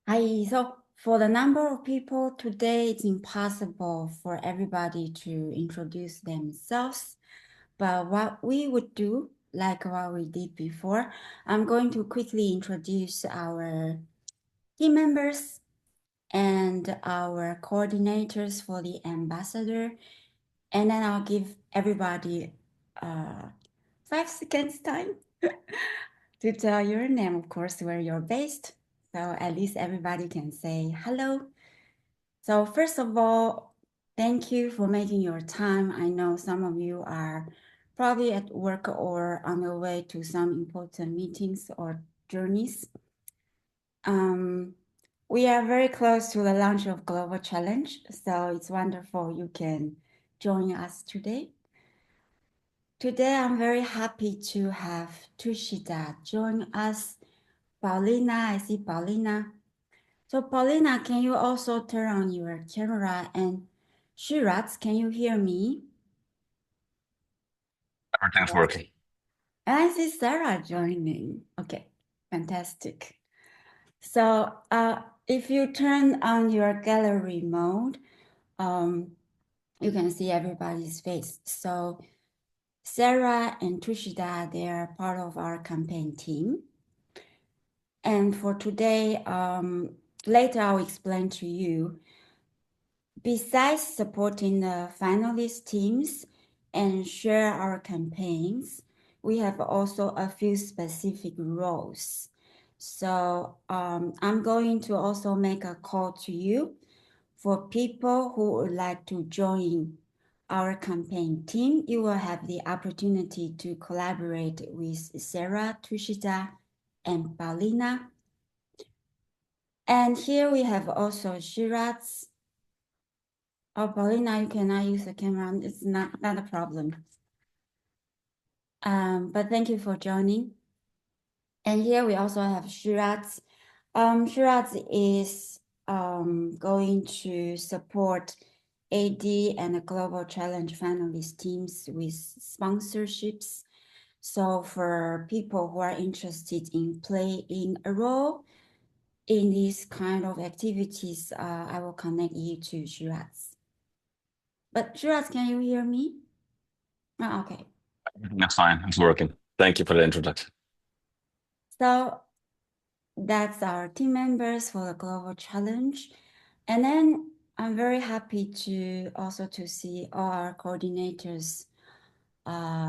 Hi, so for the number of people today, it's impossible for everybody to introduce themselves. But what we would do, like what we did before, I'm going to quickly introduce our team members and our coordinators for the ambassador. And then I'll give everybody 5 seconds time to tell your name, of course, where you're based. So at least everybody can say hello. So first of all, thank you for making your time. I know some of you are probably at work or on the way to some important meetings or journeys. We are very close to the launch of Global Challenge, so it's wonderful you can join us today. Today, I'm very happy to have Tushita join us. Paulina, I see Paulina. So Paulina, can you also turn on your camera? And Shiraz, can you hear me? Everything's Yes. working. And I see Sarah joining. Okay, fantastic. So if you turn on your gallery mode, you can see everybody's face. So Sarah and Tushida, they are part of our campaign team. And for today, later I'll explain to you. Besides supporting the finalist teams and share our campaigns, we have also a few specific roles. So I'm going to also make a call to you for people who would like to join our campaign team. You will have the opportunity to collaborate with Sarah, Tushita, and Paulina. And here we have also Shiraz. Oh, Paulina, you cannot use the camera. It's not a problem. But thank you for joining. And here we also have Shiraz. Shiraz is going to support AD and the Global Challenge finalist teams with sponsorships. So for people who are interested in playing a role in these kind of activities, I will connect you to Shiraz. But Shiraz, can you hear me? Oh, okay. That's fine. It's working. Thank you for the introduction. So that's our team members for the Global Challenge. And then I'm very happy to also to see all our coordinators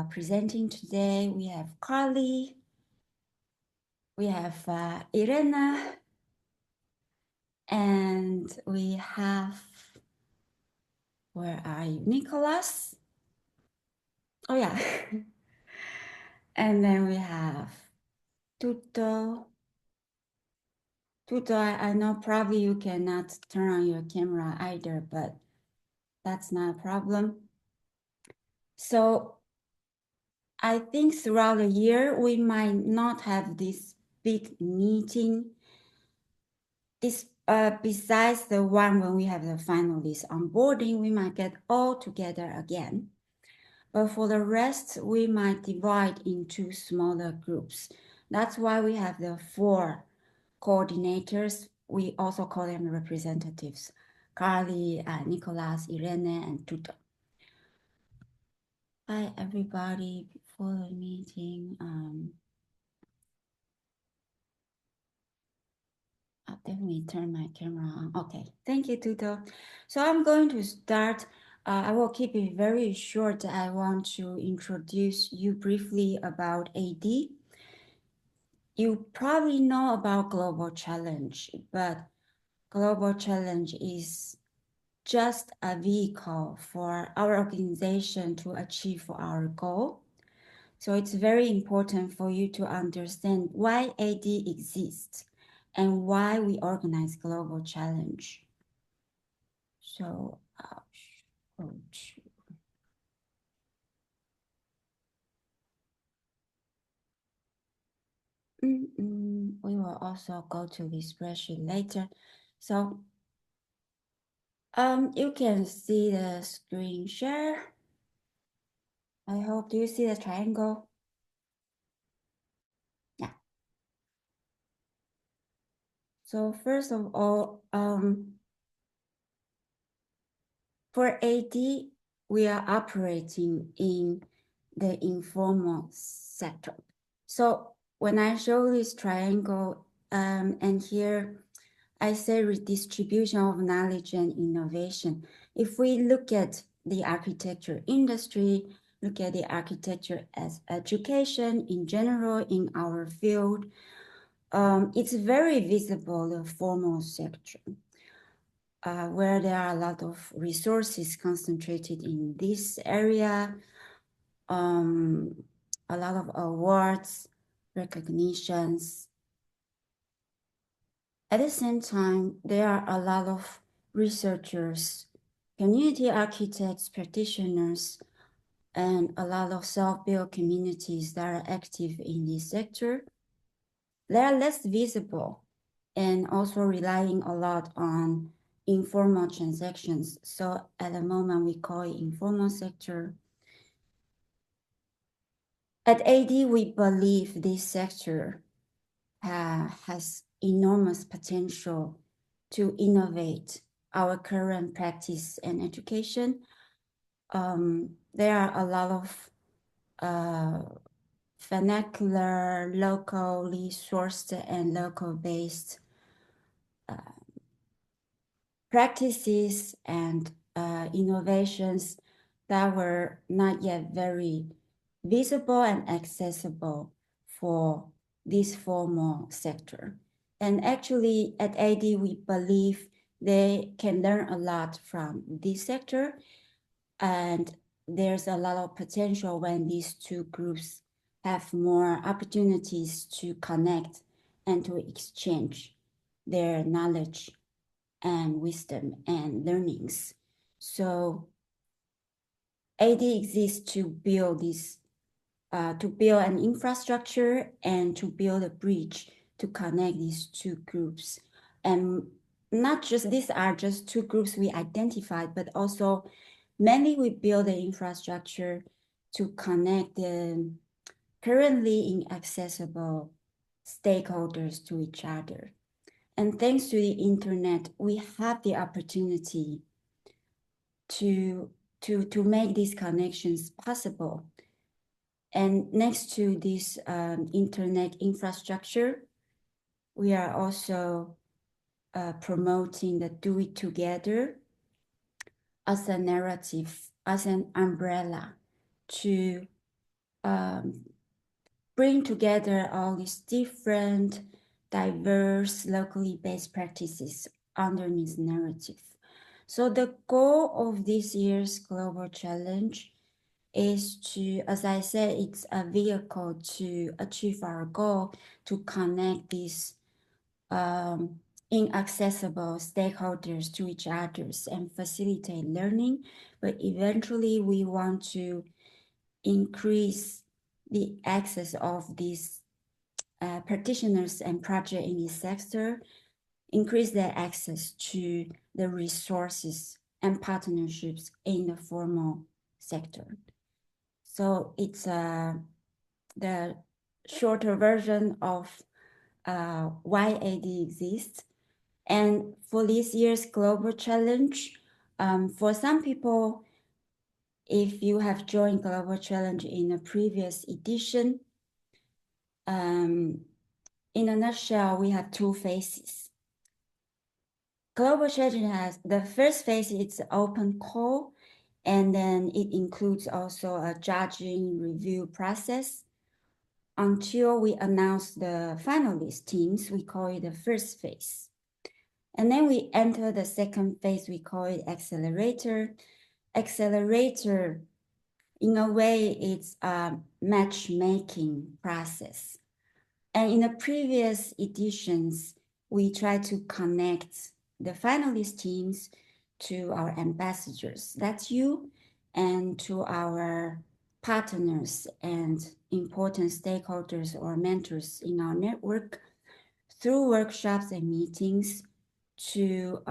presenting today. We have Carly, we have Irena, and we have, where are you, Nicholas? Oh yeah. And then we have Tuto. Tuto, I know probably you cannot turn on your camera either, but that's not a problem. So I think throughout the year, we might not have this big meeting. This besides the one when we have the finalist onboarding, we might get all together again. But for the rest, we might divide into smaller groups. That's why we have the 4 coordinators. We also call them representatives. Carly, Nicolas, Irene, and Tuto. Hi, everybody. Before the meeting, I'll definitely turn my camera on. Okay, thank you, Tuto. So I'm going to start. I will keep it very short. I want to introduce you briefly about AD. You probably know about Global Challenge, but Global Challenge is just a vehicle for our organization to achieve our goal. So it's very important for you to understand why AD exists and why we organize Global Challenge. So I'll go to, we will also go to this spreadsheet later. So you can see the screen share. I hope, do you see the triangle? Yeah. So first of all, for AD, we are operating in the informal sector. So when I show this triangle, and here I say redistribution of knowledge and innovation. If we look at the architecture industry, look at the architecture as education in general in our field, it's very visible, the formal sector, where there are a lot of resources concentrated in this area, a lot of awards, recognitions. At the same time, there are a lot of researchers, community architects, practitioners, and a lot of self-built communities that are active in this sector. They are less visible and also relying a lot on informal transactions. So at the moment, we call it informal sector. At AD, we believe this sector has enormous potential to innovate our current practice and education. There are a lot of vernacular, locally sourced and local-based practices and innovations that were not yet very visible and accessible for this formal sector. And actually at AD, we believe they can learn a lot from this sector, and there's a lot of potential when these two groups have more opportunities to connect and to exchange their knowledge and wisdom and learnings. So AD exists to build this, to build an infrastructure and to build a bridge to connect these two groups. And not just, these are just two groups we identified, but also mainly we build the infrastructure to connect the currently inaccessible stakeholders to each other. And thanks to the internet, we have the opportunity to make these connections possible. And next to this internet infrastructure, we are also promoting the do it together as a narrative, as an umbrella to bring together all these different, diverse, locally based practices underneath narrative. So the goal of this year's Global Challenge is to, as I said, it's a vehicle to achieve our goal to connect these inaccessible stakeholders to each others and facilitate learning. But eventually we want to increase the access of these practitioners and projects in this sector, increase their access to the resources and partnerships in the formal sector. So it's the shorter version of why AD exists. And for this year's Global Challenge, for some people, if you have joined Global Challenge in a previous edition, in a nutshell, we have two phases. Global Challenge has the first phase, it's open call, and then it includes also a judging review process. Until we announce the finalist teams, we call it the first phase. And then we enter the second phase, we call it accelerator. Accelerator, in a way, it's a matchmaking process. And in the previous editions, we try to connect the finalist teams to our ambassadors, that's you, and to our partners and important stakeholders or mentors in our network through workshops and meetings to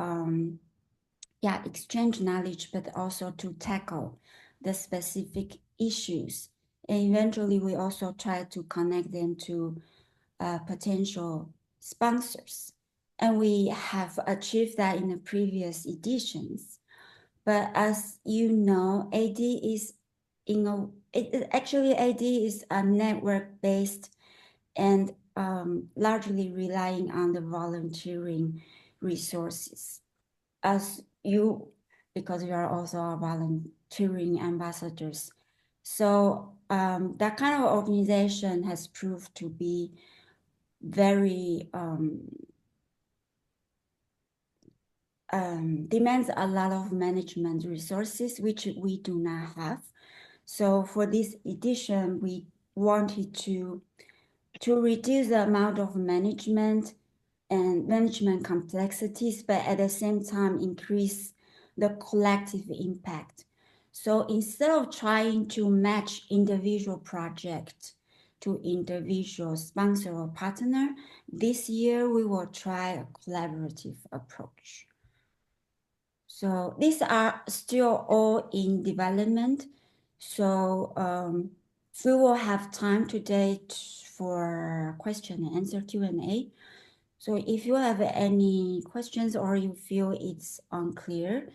exchange knowledge, but also to tackle the specific issues. And eventually, we also try to connect them to potential sponsors. And we have achieved that in the previous editions. But as you know, actually AD is a network-based and largely relying on the volunteering resources. Because you are also our volunteering ambassadors. So that kind of organization has proved to be very demands a lot of management resources, which we do not have. So for this edition, we wanted to reduce the amount of management and management complexities, but at the same time increase the collective impact. So instead of trying to match individual projects to individual sponsor or partner, this year we will try a collaborative approach. So these are still all in development. So we will have time today for question and answer Q&A. So if you have any questions or you feel it's unclear,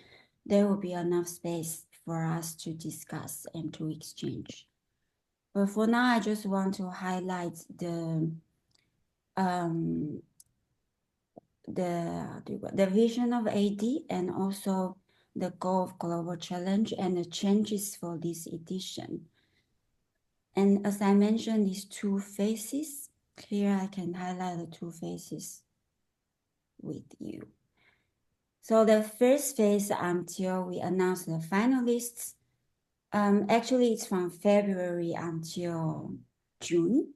there will be enough space for us to discuss and to exchange. But for now, I just want to highlight the vision of AD and also the goal of Global Challenge and the changes for this edition. And as I mentioned, these two phases, here I can highlight the two phases with you. So the first phase until we announce the finalists, actually it's from February until June.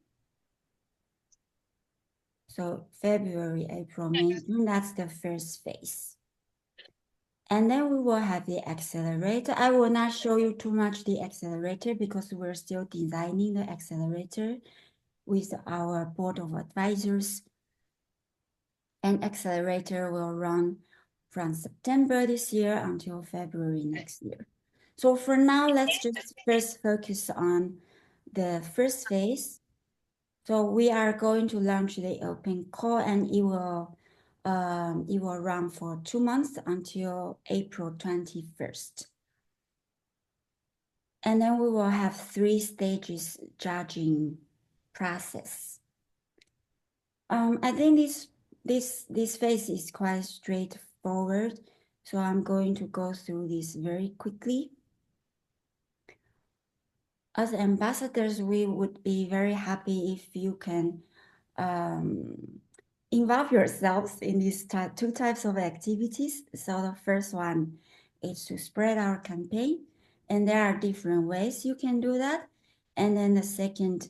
So February, April, May, June, that's the first phase. And then we will have the accelerator. I will not show you too much the accelerator because we're still designing the accelerator with our board of advisors. And accelerator will run from September this year until February next year. So for now, let's just first focus on the first phase. So we are going to launch the open call and it will run for 2 months until April 21st. And then we will have 3 stages judging process. I think this phase is quite straightforward, so I'm going to go through this very quickly. As ambassadors, we would be very happy if you can involve yourselves in these two types of activities. So the first one is to spread our campaign, and there are different ways you can do that. And then the second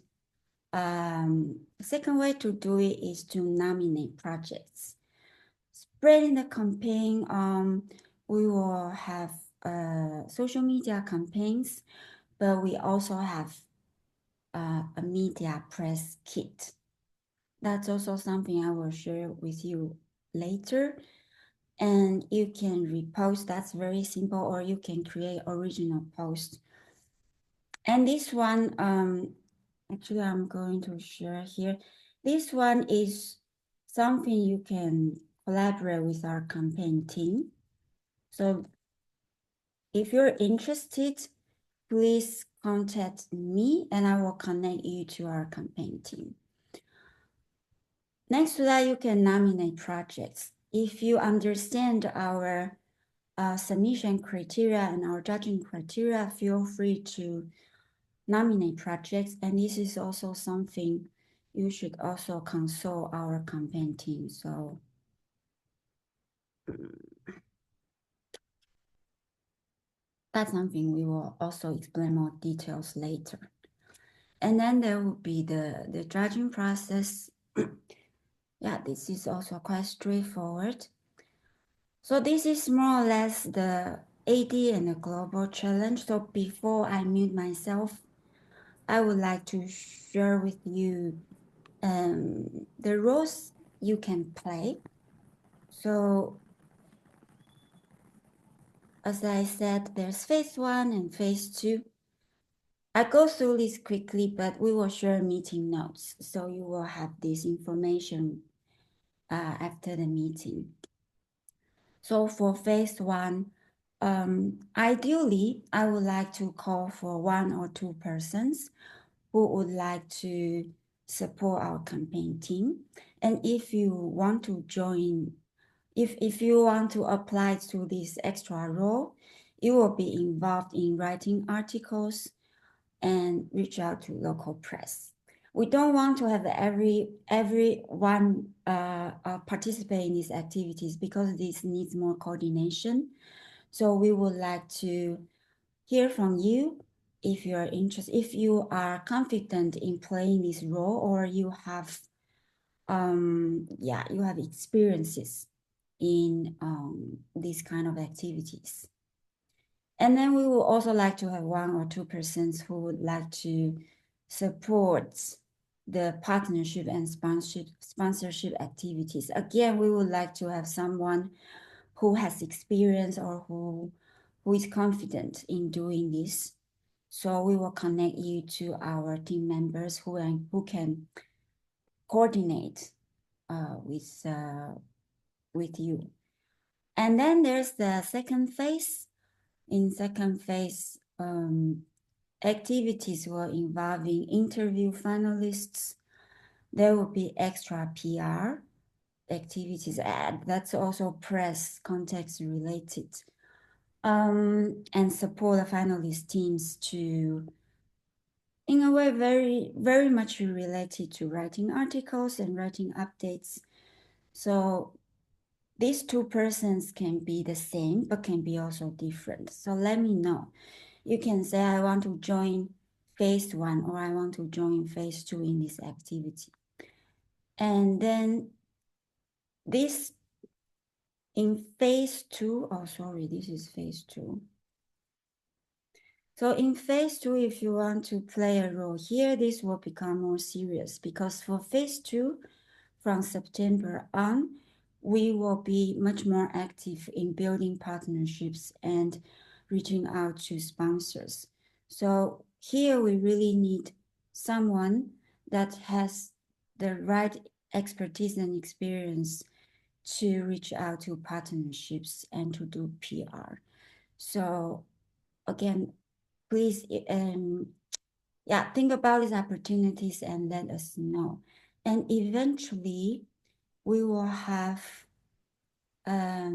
way to do it is to nominate projects. Spreading the campaign, we will have social media campaigns, but we also have a media press kit. That's also something I will share with you later. And you can repost, that's very simple, or you can create original posts. And this one, actually I'm going to share here. This one is something you can collaborate with our campaign team. So if you're interested, please contact me and I will connect you to our campaign team. Next to that, you can nominate projects. If you understand our submission criteria and our judging criteria, feel free to nominate projects. And this is also something you should also consult our campaign team. So that's something we will also explain more details later. And then there will be the judging process. Yeah, this is also quite straightforward. So this is more or less the AD and the global challenge. So before I mute myself, I would like to share with you the roles you can play. So as I said, there's phase 1 and phase 2. I go through this quickly, but we will share meeting notes. So you will have this information after the meeting. So for phase one, ideally, I would like to call for 1 or 2 persons who would like to support our campaign team. And if you want to join, if you want to apply to this extra role, you will be involved in writing articles and reach out to local press. We don't want to have everyone participate in these activities because this needs more coordination. So we would like to hear from you if you are interested, if you are confident in playing this role, or you have you have experiences in these kind of activities. And then we would also like to have 1 or 2 persons who would like to support the partnership and sponsorship activities. Again, we would like to have someone who has experience or who is confident in doing this. So we will connect you to our team members who can coordinate with you. And then there's the second phase. In second phase, activities were involving interview finalists. There will be extra PR activities, and that's also press context related, and support the finalist teams to, in a way, very, very much related to writing articles and writing updates. So these 2 persons can be the same, but can be also different. So let me know. You can say, I want to join phase 1 or I want to join phase 2 in this activity. And then this in phase 2, oh, sorry, this is phase 2. So in phase 2, if you want to play a role here, this will become more serious because for phase 2, from September on, we will be much more active in building partnerships and reaching out to sponsors. So here we really need someone that has the right expertise and experience to reach out to partnerships and to do PR. So again, please, think about these opportunities and let us know. And eventually, we will have 5,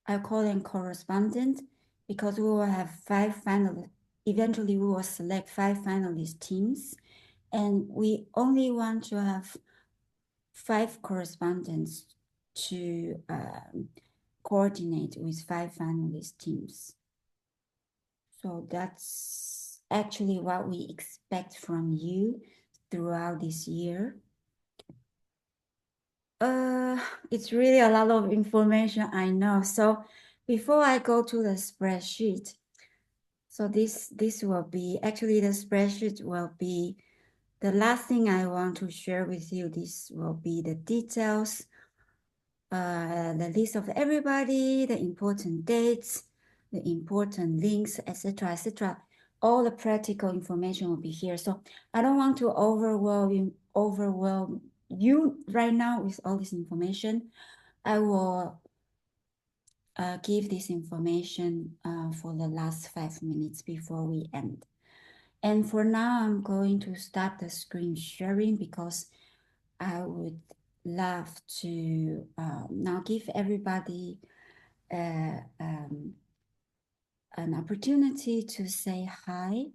I call them correspondents, because we will have 5 finalists. Eventually, we will select 5 finalist teams, and we only want to have 5 correspondents to coordinate with 5 finalist teams. So that's actually what we expect from you throughout this year. It's really a lot of information, I know. So before I go to the spreadsheet, so this will be, actually the spreadsheet will be the last thing I want to share with you. This will be the details, the list of everybody, the important dates, the important links, etc., etc. All the practical information will be here. So I don't want to overwhelm you right now with all this information. I will give this information for the last 5 minutes before we end. And for now, I'm going to stop the screen sharing because I would love to now give everybody an opportunity to say hi.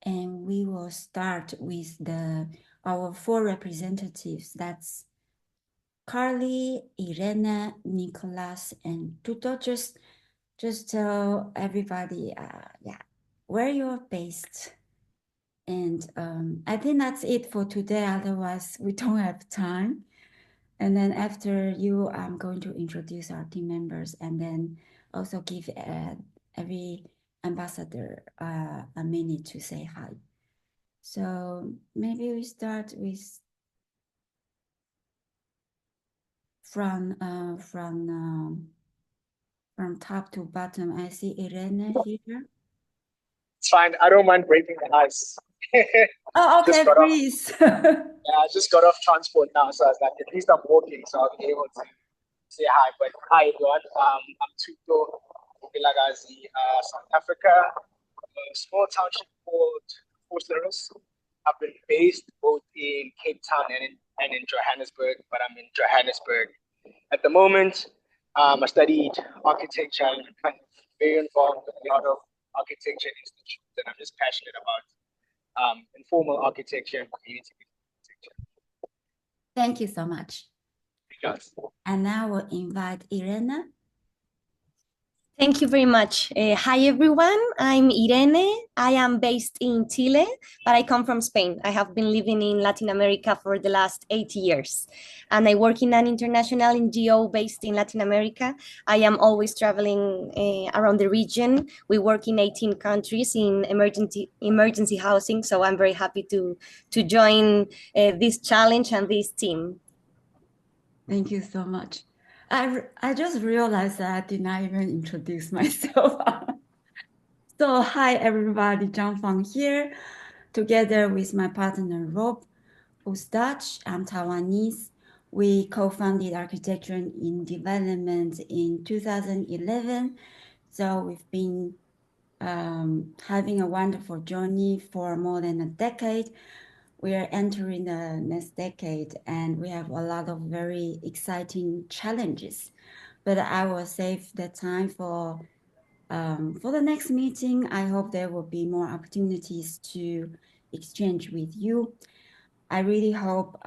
And we will start with our 4 representatives. That's Carly, Irene, Nicholas, and Tuto. Just tell everybody, where you're based. And I think that's it for today. Otherwise, we don't have time. And then after you, I'm going to introduce our team members and then also give every ambassador a minute to say hi. So maybe we start with from top to bottom. I see Irene here. It's fine. I don't mind breaking the ice. Oh, Just okay, got off. please. Yeah, I just got off transport now, so I was like, at least I'm walking, so I'll be able to say hi. But hi, everyone. I'm Tuto Vilagazi, South Africa, a small township called Vosloorus. I've been based both in Cape Town and in Johannesburg, but I'm in Johannesburg at the moment. I studied architecture and kind of very involved with a lot of architecture institutes, and I'm just passionate about informal architecture and community architecture. Thank you so much. Yes. And now we'll invite Irena. Thank you very much. Hi, everyone. I'm Irene. I am based in Chile, but I come from Spain. I have been living in Latin America for the last 8 years, and I work in an international NGO based in Latin America. I am always traveling around the region. We work in 18 countries in emergency housing, so I'm very happy to join this challenge and this team. Thank you so much. I just realized that I did not even introduce myself. So hi everybody, John Fang here, together with my partner Rob, who's Dutch. I'm Taiwanese. We co-founded Architecture in Development in 2011. So we've been having a wonderful journey for more than a decade. We are entering the next decade and we have a lot of very exciting challenges. But I will save the time for the next meeting. I hope there will be more opportunities to exchange with you. I really hope,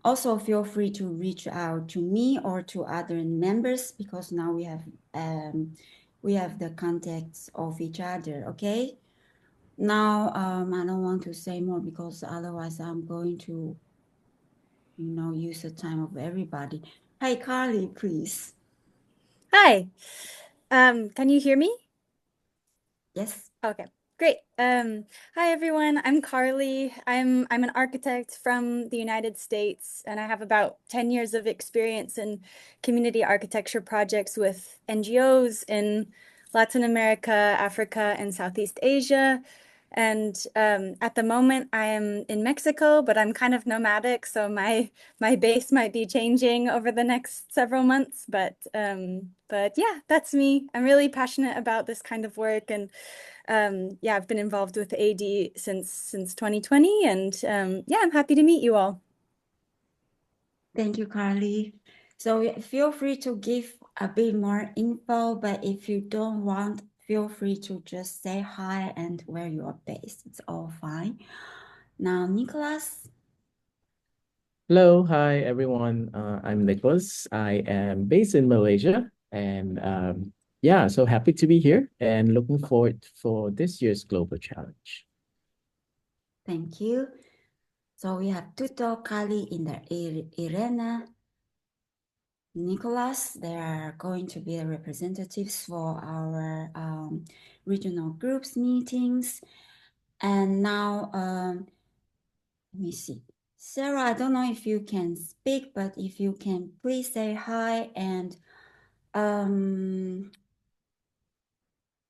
also feel free to reach out to me or to other members because now we have the contacts of each other, okay? Now, I don't want to say more because otherwise I'm going to, use the time of everybody. Hey, Carly, please. Hi. Can you hear me? Yes. Okay, great. Hi everyone. I'm Carly. I'm an architect from the United States, and I have about 10 years of experience in community architecture projects with NGOs in Latin America, Africa, and Southeast Asia. And at the moment, I am in Mexico, but I'm kind of nomadic, so my base might be changing over the next several months. But yeah, that's me. I'm really passionate about this kind of work, and yeah, I've been involved with AD since 2020, and yeah, I'm happy to meet you all. Thank you, Carly. So feel free to give a bit more info, but if you don't want, feel free to just say hi and where you are based. It's all fine. Now, Nicholas. Hello, hi everyone. I'm Nicholas. I am based in Malaysia, and yeah, so happy to be here and looking forward for this year's global challenge. Thank you. So we have Tuto, Kali, in the Irena, Nicholas. They are going to be the representatives for our regional groups meetings. And now, let me see. Sarah, I don't know if you can speak, but if you can please say hi, and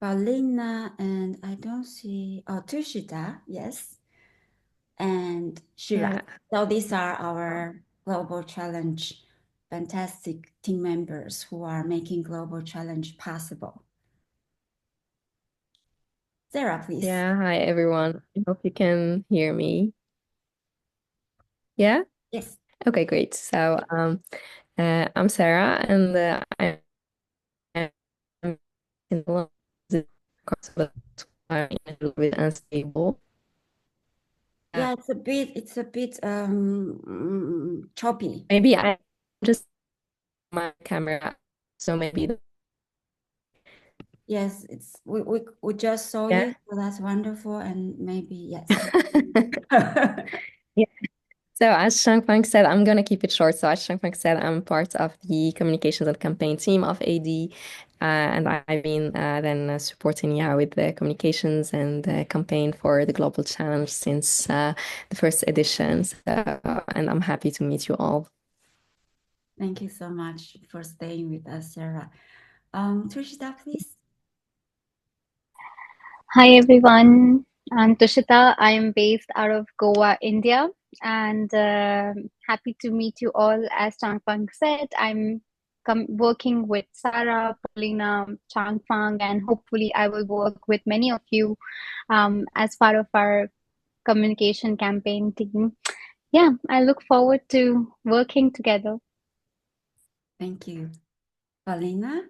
Paulina, and I don't see, Tushita, yes, and Shira. Yeah. So these are our Global Challenge fantastic team members who are making Global Challenge possible. Sarah, please. Yeah, hi everyone. I hope you can hear me. Yeah? Yes. Okay, great. So I'm Sarah, and I'm in the a little bit unstable. Yeah, it's a bit choppy. Maybe I just my camera, so maybe Yes, it's we just saw yeah. you, so that's wonderful, and maybe yes. Yeah. So as Shangfang said, I'm gonna keep it short. So as Shangfang said, I'm part of the communications and campaign team of AD, and I've been then supporting with the communications and the campaign for the Global Challenge since the first edition. And I'm happy to meet you all. Thank you so much for staying with us, Sarah. Trishita, please. Hi everyone. I'm Tushita. I'm based out of Goa, India, and happy to meet you all. As Changfang said, I'm working with Sarah, Paulina, Changfang, and hopefully I will work with many of you as part of our communication campaign team. Yeah, I look forward to working together. Thank you. Paulina?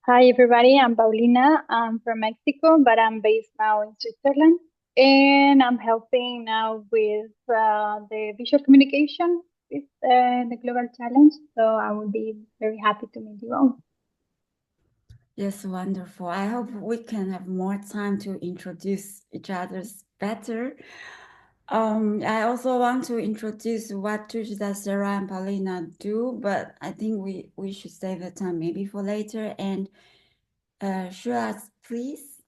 Hi, everybody. I'm Paulina. I'm from Mexico, but I'm based now in Switzerland. And I'm helping now with the visual communication with the global challenge. So I will be very happy to meet you all. Yes, wonderful. I hope we can have more time to introduce each other's better. I also want to introduce what Tushita, Sarah, and Paulina do, but I think we should save the time maybe for later. And Shuaz, please.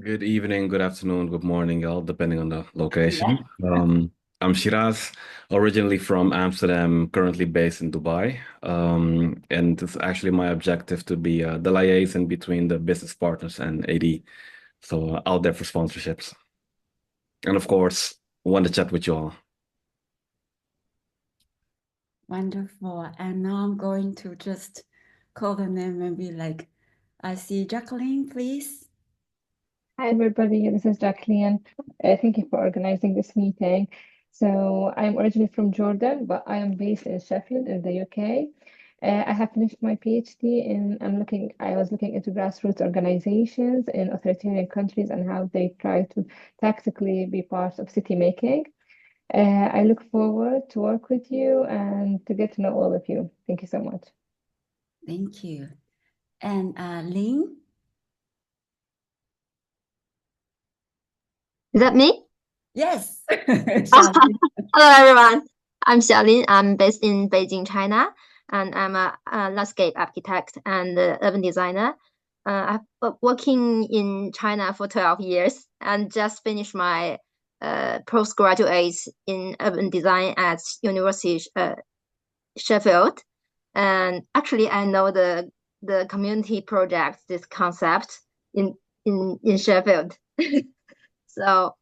Good evening, good afternoon, good morning, y'all, depending on the location. I'm Shiraz, originally from Amsterdam, currently based in Dubai. And it's actually my objective to be the liaison between the business partners and AD. So out there for sponsorships. And of course, want to chat with you all. Wonderful. And now I'm going to just call the name and be like, I see Jacqueline, please. Hi, everybody. This is Jacqueline. Thank you for organizing this meeting. So, I'm originally from Jordan, but I am based in Sheffield in the UK. I have finished my PhD in I was looking into grassroots organizations in authoritarian countries and how they try to tactically be part of city making. I look forward to work with you and to get to know all of you. Thank you so much. Thank you. And Lynn? Is that me? Yes. Hello, everyone. I'm Xiaolin. I'm based in Beijing, China, and I'm a landscape architect and urban designer. I've been working in China for 12 years and just finished my postgraduate in urban design at University Sheffield. And actually, I know the community project, this concept in Sheffield. So,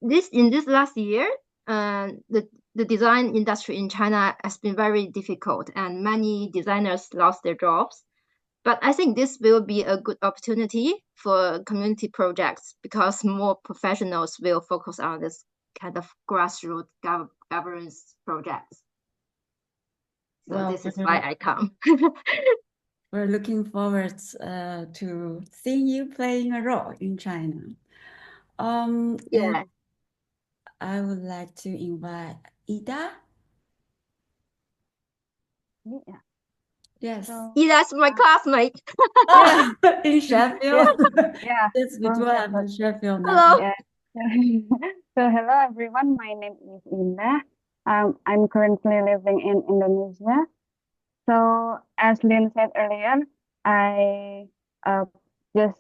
this last year, the design industry in China has been very difficult, and many designers lost their jobs. But I think this will be a good opportunity for community projects because more professionals will focus on this kind of grassroots governance projects. So Well, this is why I come. We're looking forward to seeing you playing a role in China. And Yeah. I would like to invite Ida. Yeah. Yes. Ida's my classmate. In Sheffield. Yeah. Yes, we do have a Sheffield now. Hello. Yeah. So hello, everyone. My name is Indah. I'm currently living in Indonesia. So as Lynn said earlier, I just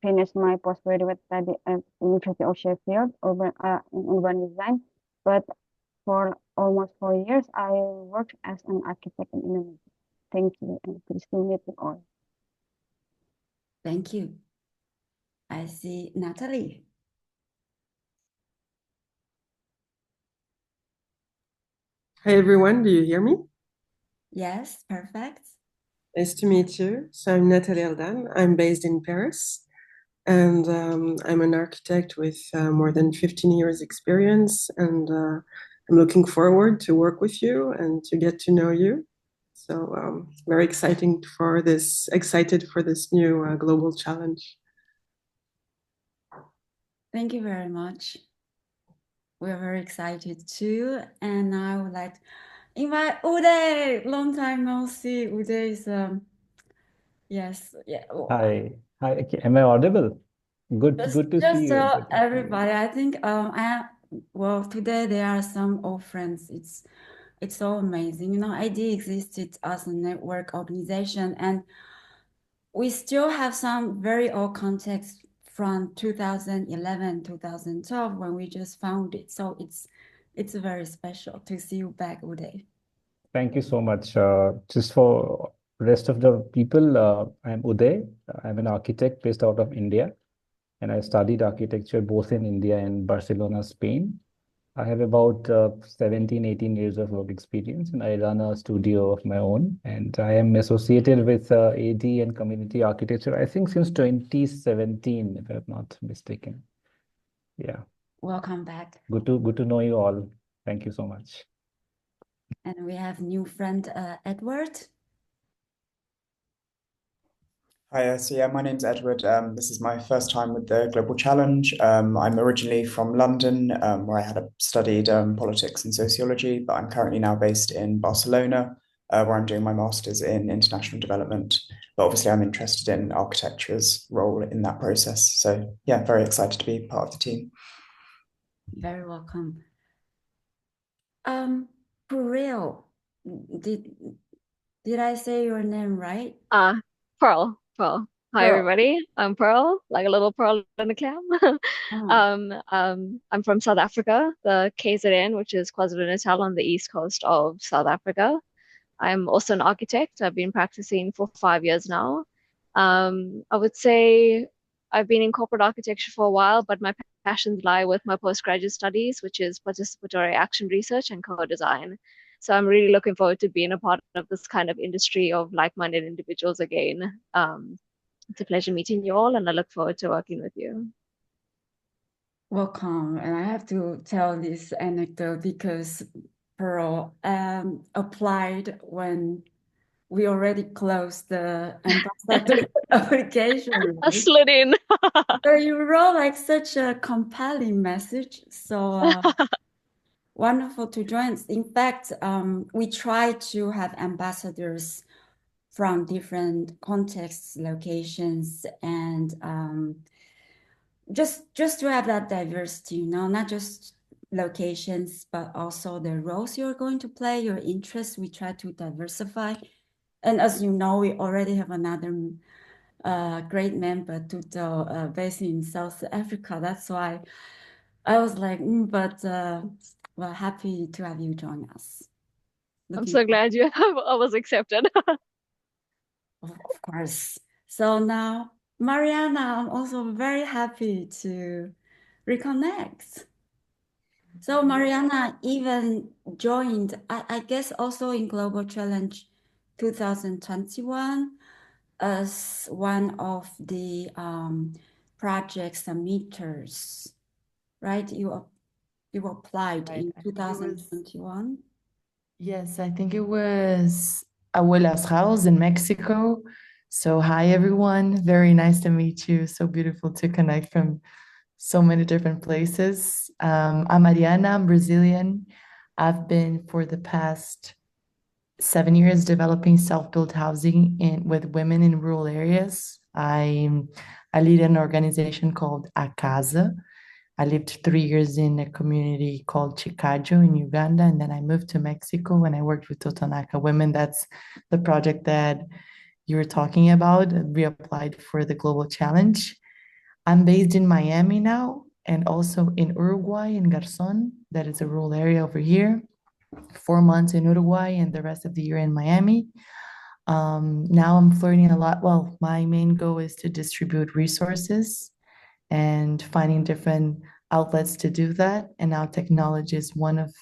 finished my postgraduate study at University of Sheffield in urban design. But for almost 4 years, I worked as an architect in Indonesia. Thank you, and pleased to meet you all. Thank you. I see Natalie. Hi everyone, do you hear me? Yes, perfect. Nice to meet you. So I'm Nathalie Aldan. I'm based in Paris, and I'm an architect with more than 15 years experience, and I'm looking forward to work with you and to get to know you. So very excited for this new global challenge. Thank you very much. We're very excited too. And I would like to invite Uday. Long time no see. Uday is yes, yeah. Hi. Okay, am I audible? Good to Just see you. tell everybody. I think today there are some old friends. It's so amazing. You know, ID existed as a network organization, and we still have some very old contacts from 2011, 2012 when we just founded. So it's very special to see you back, Uday. Thank you so much. Just for rest of the people, I'm Uday. I'm an architect based out of India, and I studied architecture both in India and Barcelona, Spain. I have about 17, 18 years of work experience, and I run a studio of my own. And I am associated with AD and community architecture, I think since 2017, if I'm not mistaken. Yeah. Welcome back. Good to know you all. Thank you so much. And we have new friend Edward. Hi, so yeah, my name's Edward. This is my first time with the Global Challenge. I'm originally from London, where I had studied politics and sociology, but I'm currently now based in Barcelona, where I'm doing my master's in international development. But obviously, I'm interested in architecture's role in that process. So yeah, very excited to be part of the team. Very welcome. For real, did I say your name right? Pearl. Hi, Pearl. everybody. I'm Pearl, like a little pearl in the clam. I'm from South Africa, the KZN, which is KwaZulu-Natal on the east coast of South Africa. I'm also an architect. I've been practicing for 5 years now. I would say I've been in corporate architecture for a while, but my passions lie with my postgraduate studies, which is participatory action research and co-design. So I'm really looking forward to being a part of this kind of industry of like-minded individuals again. It's a pleasure meeting you all, and I look forward to working with you. Welcome. And I have to tell this anecdote because Pearl applied when we already closed the ambassador application. I slid in. So you wrote like such a compelling message. So wonderful to join. In fact, we try to have ambassadors from different contexts, locations, and just to have that diversity, not just locations, but also the roles you're going to play, your interests. We try to diversify. And as you know, we already have another great member, Tuto, based in South Africa. That's why I was like, well, happy to have you join us. I'm so glad I was accepted. Of course. So now, Mariana, I'm also very happy to reconnect. So Mariana even joined, I guess, also in Global Challenge 2021 as one of the project submitters, right? You applied in 2021. Yes, I think it was Abuela's house in Mexico. So hi everyone, very nice to meet you. So beautiful to connect from so many different places. I'm Mariana, I'm Brazilian. I've been for the past 7 years developing self-built housing with women in rural areas. I lead an organization called A Casa. I lived 3 years in a community called Chicago in Uganda, and then I moved to Mexico and I worked with Totonaca women. That's the project that you were talking about. We applied for the Global Challenge. I'm based in Miami now and also in Uruguay, in Garzón. That is a rural area over here. 4 months in Uruguay and the rest of the year in Miami. Now I'm flirting a lot. Well, my main goal is to distribute resources and finding different outlets to do that. And now technology is one of,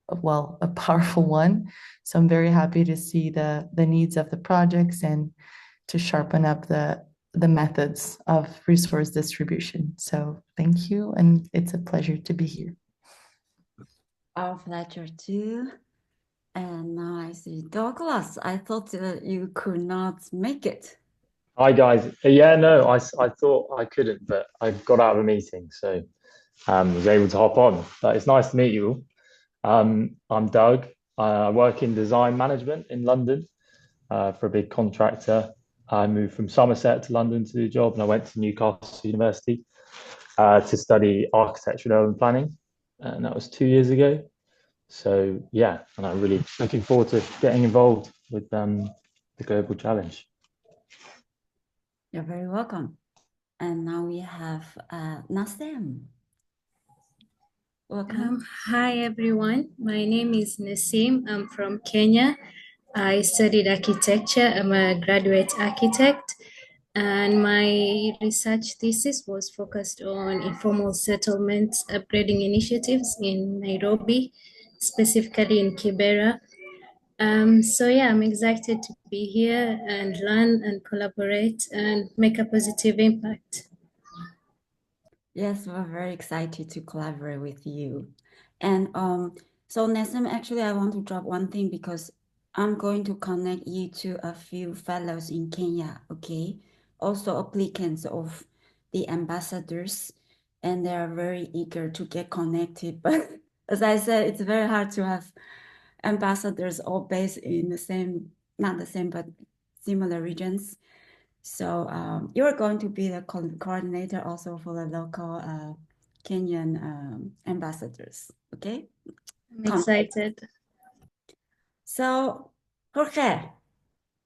well, a powerful one. So I'm very happy to see the needs of the projects and to sharpen up the methods of resource distribution. So thank you. And it's a pleasure to be here. Our pleasure too. And now I see Douglas. I thought you could not make it. Hi guys. Yeah, no, I thought I couldn't, but I got out of a meeting, so was able to hop on. But it's nice to meet you all. I'm Doug. I work in design management in London for a big contractor. I moved from Somerset to London to do a job, and I went to Newcastle University to study architecture and urban planning, and that was 2 years ago. So yeah, and I'm really looking forward to getting involved with the Global Challenge. You're very welcome. And now we have Nassim. Welcome. Hi everyone, my name is Nassim. I'm from Kenya. I studied architecture. I'm a graduate architect, and my research thesis was focused on informal settlement upgrading initiatives in Nairobi, specifically in Kibera. So yeah, I'm excited to be here and learn and collaborate and make a positive impact. Yes, we're very excited to collaborate with you. And so Nessim, actually, I want to drop one thing because I'm going to connect you to a few fellows in Kenya, okay? Also applicants of the ambassadors, and they are very eager to get connected. But as I said, it's very hard to have ambassadors all based in the same, not the same, but similar regions. So you're going to be the coordinator also for the local Kenyan ambassadors, okay? I'm excited. So Jorge,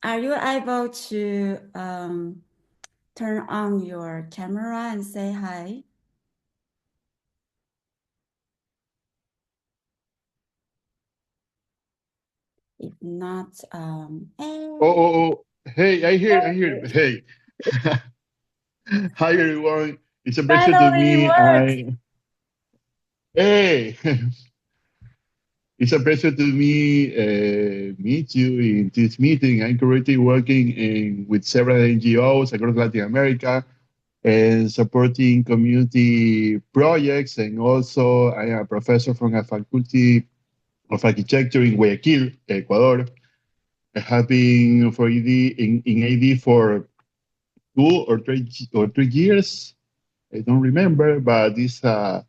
are you able to turn on your camera and say hi? If not, Hey, I hear. Hey, hi everyone. It's a pleasure to finally it me. works. Hey, it's a pleasure to meet you in this meeting. I'm currently working with several NGOs across Latin America and supporting community projects. And also, I am a professor from a faculty of architecture in Guayaquil, Ecuador. I have been for in AD for 2 or 3 years. I don't remember, but it's a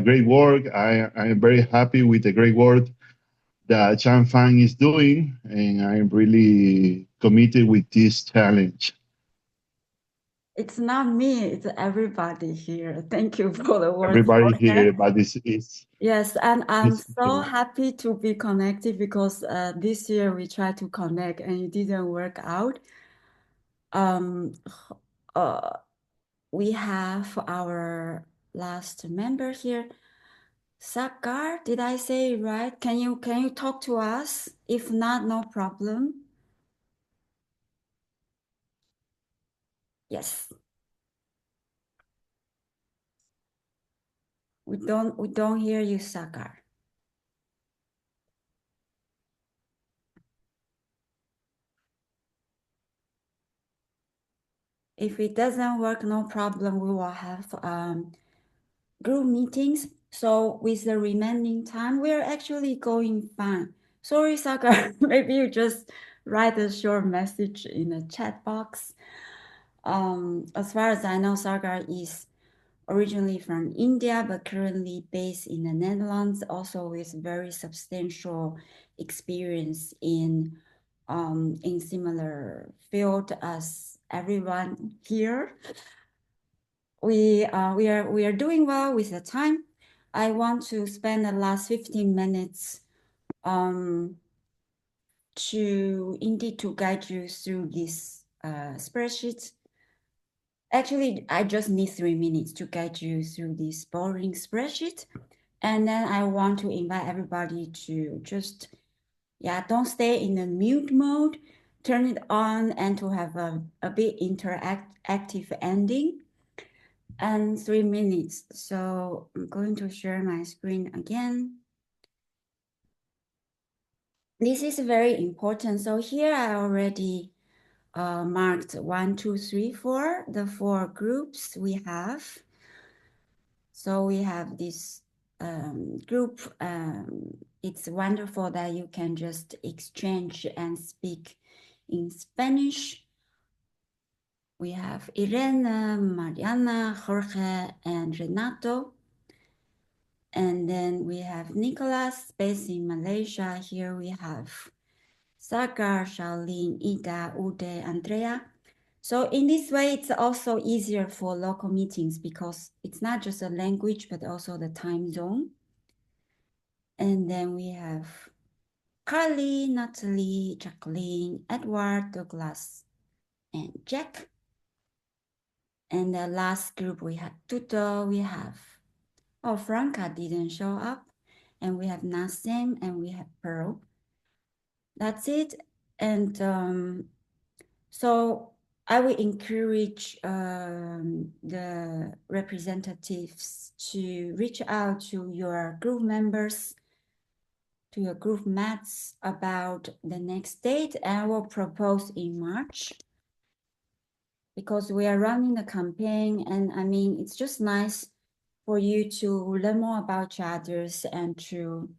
great work. I am very happy with the great work that Chan Fang is doing, and I'm really committed with this challenge. It's not me, it's everybody here. Thank you for the words, Everybody Jorge. here, but it's Yes, and I'm it's so happy to be connected because this year we tried to connect and it didn't work out. Um, we have our last member here, Sakar. Did I say it right? Can you talk to us? If not, no problem. Yes. We don't hear you, Sakar. If it doesn't work, no problem. We will have group meetings. So with the remaining time, we're actually going fine. Sorry, Sakar, maybe you just write a short message in the chat box. As far as I know, Sakar is originally from India, but currently based in the Netherlands, also with very substantial experience in similar field as everyone here. We are doing well with the time. I want to spend the last 15 minutes to guide you through this spreadsheet. Actually, I just need 3 minutes to guide you through this boring spreadsheet. And then I want to invite everybody to just, don't stay in the mute mode, turn it on and to have a bit interactive ending. And 3 minutes. So I'm going to share my screen again. This is very important. So here I already marked 1, 2, 3, 4, the 4 groups we have. So we have this group. It's wonderful that you can just exchange and speak in Spanish. We have Irene, Mariana, Jorge, and Renato. And then we have Nicholas based in Malaysia. Here we have Sagar, Shaolin, Ida, Ude, Andrea. So in this way, it's also easier for local meetings because it's not just a language, but also the time zone. And then we have Carly, Natalie, Jacqueline, Edward, Douglas, and Jack. And the last group, we have Tuto, we have, Franca didn't show up. And we have Nassim and we have Pearl. That's it. And so I will encourage the representatives to reach out to your group members, to your group mates about the next date. And I will propose in March because we are running the campaign. And I mean, it's just nice for you to learn more about each others and to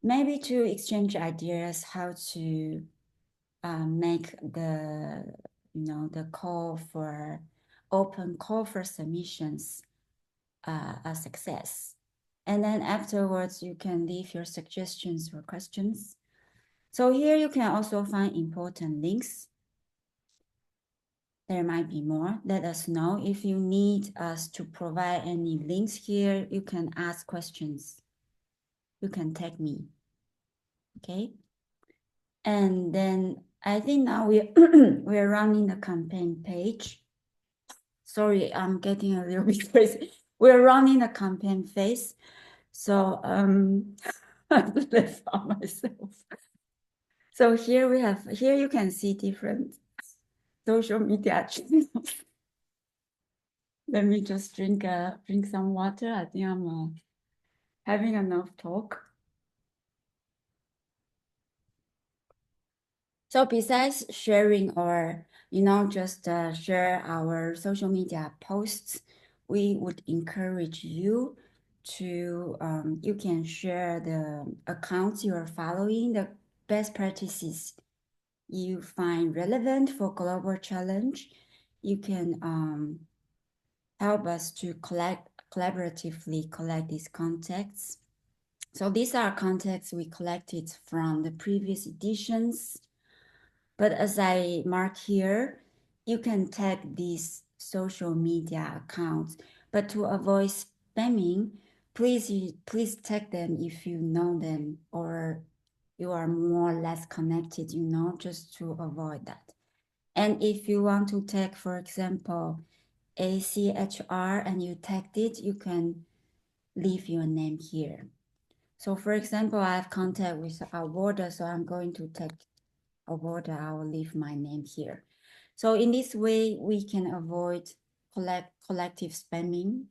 maybe to exchange ideas how to make the the open call for submissions a success. And then afterwards you can leave your suggestions or questions. So here you can also find important links. There might be more. Let us know if you need us to provide any links here. You can ask questions. You can tag me. Okay. And then I think now we're running the campaign page. Sorry, I'm getting a little bit crazy. We're running a campaign phase. So I left out myself. So here you can see different social media channels. Let me just drink some water. I think I'm having enough talk. So besides sharing or, just share our social media posts, we would encourage you to, you can share the accounts you are following, the best practices you find relevant for Global Challenge. You can help us to collaboratively collect these contacts. So these are contacts we collected from the previous editions. But as I mark here, you can tag these social media accounts. But to avoid spamming, please tag them if you know them or you are more or less connected, just to avoid that. And if you want to tag, for example, ACHR and you tagged it, you can leave your name here. So for example, I have contact with our border, so I'm going to tag a border. I will leave my name here. So in this way, we can avoid collective spamming.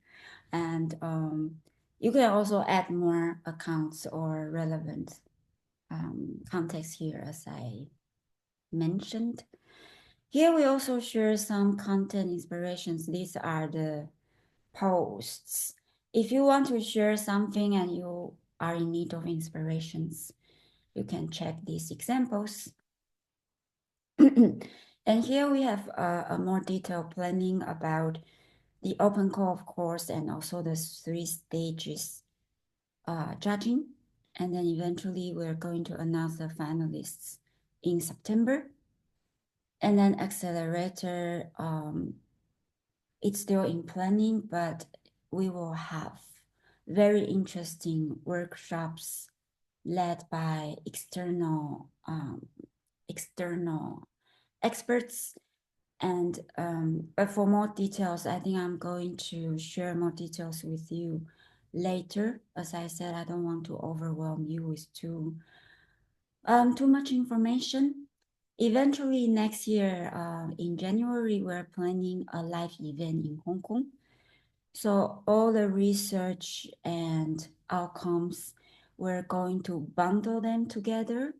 And you can also add more accounts or relevant contacts here, as I mentioned. Here we also share some content inspirations. These are the posts. If you want to share something and you are in need of inspirations, you can check these examples. And here we have a more detailed planning about the open call, of course, and also the 3 stages judging. And then eventually we're going to announce the finalists in September. And then accelerator, it's still in planning, but we will have very interesting workshops led by external experts. And but for more details, I think I'm going to share more details with you later. As I said, I don't want to overwhelm you with too much information. Eventually next year, in January, we're planning a live event in Hong Kong. So all the research and outcomes, we're going to bundle them together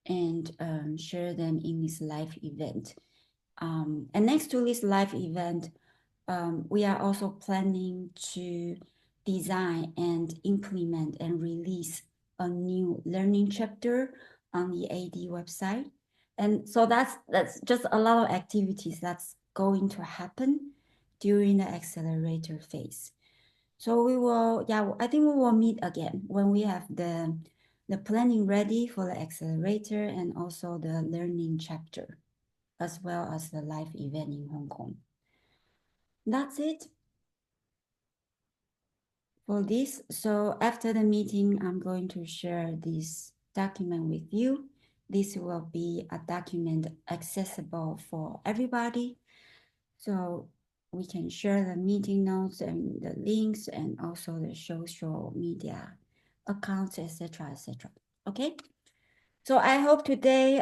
and share them in this live event. And next to this live event, we are also planning to design and implement and release a new learning chapter on the AD website. And so that's just a lot of activities that's going to happen during the accelerator phase. So I think we will meet again when we have the planning ready for the accelerator and also the learning chapter, as well as the live event in Hong Kong. That's it for this. So after the meeting, I'm going to share this document with you. This will be a document accessible for everybody. So we can share the meeting notes and the links and also the social media accounts, etc., etc. Okay? So I hope today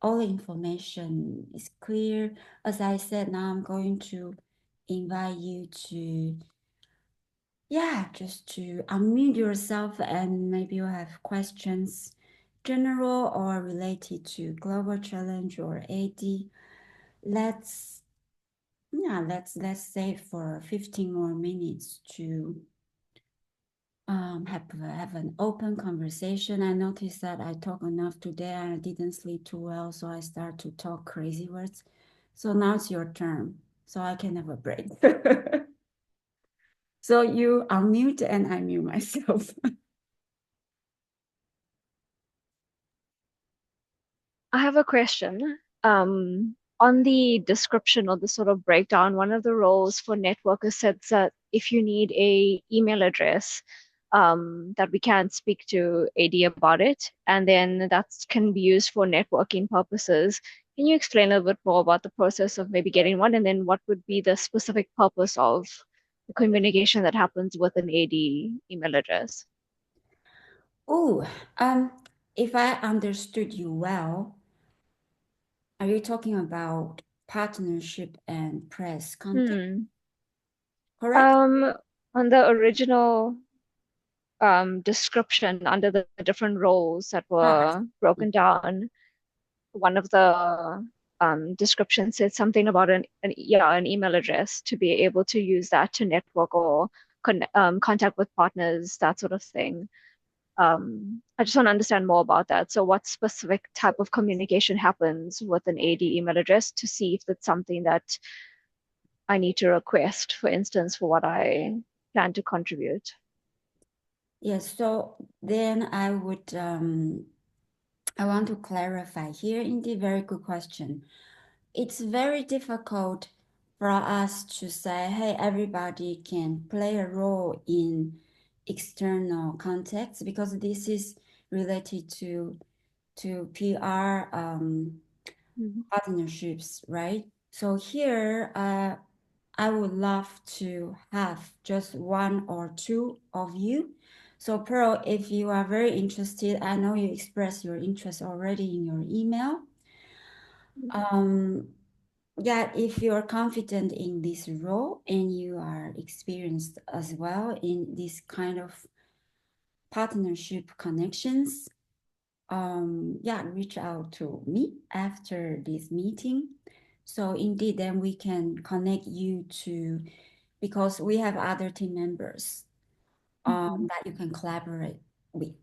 all the information is clear. As I said, now I'm going to invite you to, just to unmute yourself, and maybe you have questions, general or related to global challenge or AD. Let's save for 15 more minutes to have an open conversation. I noticed that I talk enough today. I didn't sleep too well, so I start to talk crazy words. So now it's your turn, so I can have a break. So you unmute and I mute myself. I have a question. On the description or the sort of breakdown, one of the roles for networkers said that if you need a email address, that we can speak to AD about it, and then that can be used for networking purposes. Can you explain a bit more about the process of maybe getting one, and then what would be the specific purpose of the communication that happens with an AD email address? Oh, if I understood you well, are you talking about partnership and press content? Correct? On the original description under the different roles that were broken down, one of the descriptions said something about an email address to be able to use that to network or contact with partners, that sort of thing. I just want to understand more about that. So what specific type of communication happens with an AD email address to see if it's something that I need to request, for instance, for what I plan to contribute? Yes, so then I would, I want to clarify here. Indeed, very good question. It's very difficult for us to say, hey, everybody can play a role in external context, because this is related to PR partnerships, right? So here, I would love to have just one or two of you. So Pearl, if you are very interested, I know you expressed your interest already in your email. If you're confident in this role and you are experienced as well in this kind of partnership connections, reach out to me after this meeting. So indeed, then we can connect you to, because we have other team members that you can collaborate with.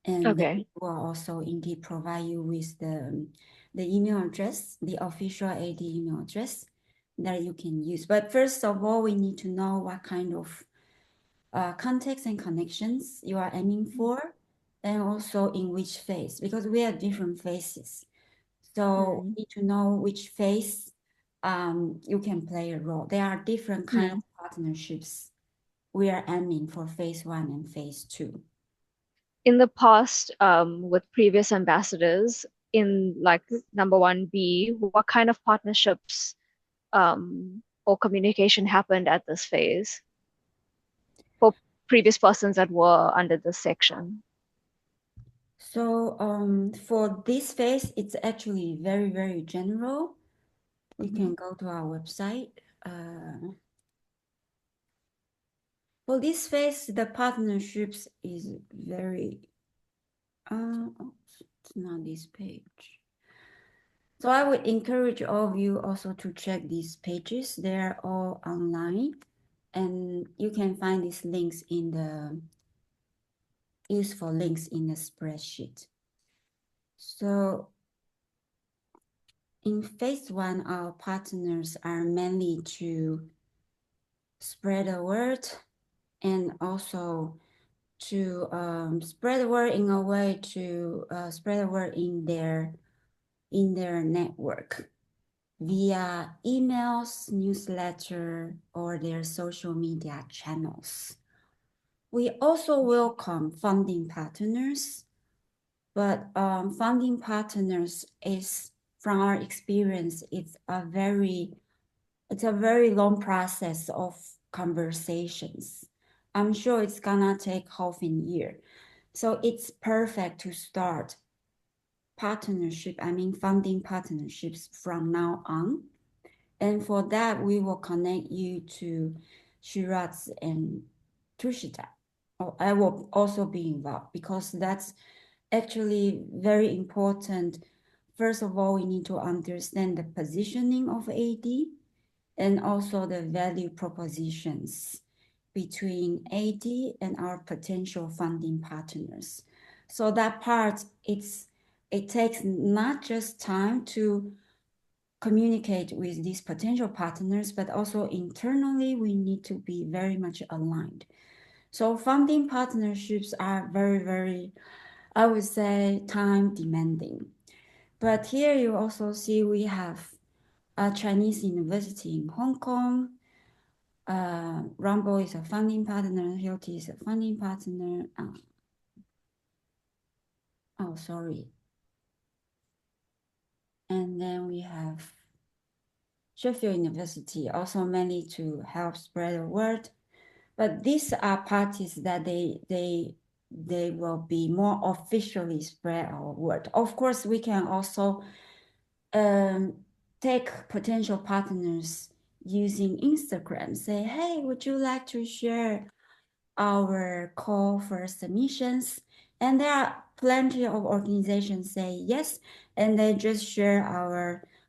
And they will also indeed provide you with the email address, the official AD email address that you can use. But first of all, we need to know what kind of context and connections you are aiming for, and also in which phase, because we have different phases. So we need to know which phase you can play a role. There are different kinds of partnerships we are aiming for, phase 1 and phase 2. In the past, with previous ambassadors in like number 1B, what kind of partnerships or communication happened at this phase for previous persons that were under this section? So for this phase, it's actually very, very general. You can go to our website. For this phase, the partnerships is very, it's not this page. So I would encourage all of you also to check these pages. They're all online, and you can find these links in the useful links in the spreadsheet. So in phase 1, our partners are mainly to spread the word, and also to spread the word in a way to spread the word in their network via emails, newsletter, or their social media channels. We also welcome funding partners, but funding partners is, from our experience, it's a very long process of conversations. I'm sure it's gonna take half a year. So it's perfect to start funding partnerships from now on. And for that, we will connect you to Shiraz and Tushita. I will also be involved because that's actually very important. First of all, we need to understand the positioning of AD and also the value propositions between AD and our potential funding partners. So that part, it takes not just time to communicate with these potential partners, but also internally, we need to be very much aligned. So funding partnerships are very, very, I would say, time demanding. But here you also see we have a Chinese university in Hong Kong. Rumble is a funding partner. Hilti is a funding partner. Oh, sorry. And then we have Sheffield University, also mainly to help spread the word. But these are parties that they will be more officially spread our word. Of course, we can also take potential partners using Instagram, say, hey, would you like to share our call for submissions? And there are plenty of organizations say yes, and they just share